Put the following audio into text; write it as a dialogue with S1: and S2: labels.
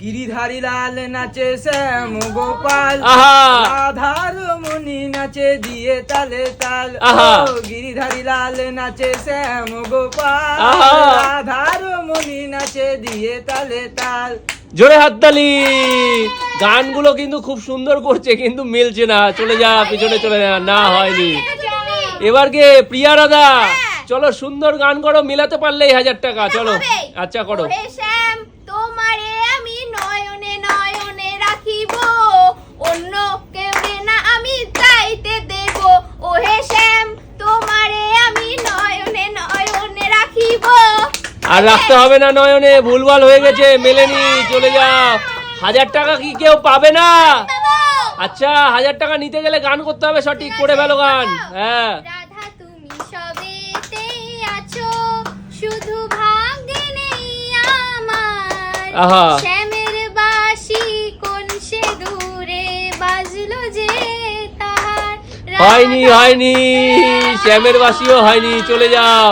S1: গিরিধারী লাল নাচে শ্যাম গোপাল, রাধার মনি নাচে দিয়ে তালে তাল। গিরিধারী লাল নাচে শ্যাম গোপাল, রাধার মনি নাচে দিয়ে তালে তাল।
S2: জোরে হাততালি। গানগুলো কিন্তু খুব সুন্দর করছে, কিন্তু মিলছে না। চলে যা, পিছনে চলে যা। না, হয়নি। এবার কে? প্রিয়া রাধা, চলো সুন্দর গান করো, মিলাতে পারলেই 1000 টাকা। চলো, আচ্ছা করো।
S3: তোমারে আমি নয়নে নয়নে রাখিব, অন্য কেউ না আমি চাইতে দেব। ওহে শ্যাম, তোমারে আমি নয়নে নয়নে রাখিব।
S2: আর রাখতে হবে না নয়নে, ভুলভাল হয়ে গেছে, মেলেনি। চলে যাও। 1000 টাকা কি কেউ পাবে না? আচ্ছা, 1000 টাকা নিতে গেলে গান করতে হবে, সঠিক করে ফেলো গান। হ্যাঁ।
S3: রাধা তুমি সবেতেই আছো, শুধু ভাগ্যে নেই আমার। শ্যামের বাঁশি কোন সে দূরে বাজলো যে তাহার।
S2: হয়নি, শ্যামের বাসিও হয়নি। চলে যাও।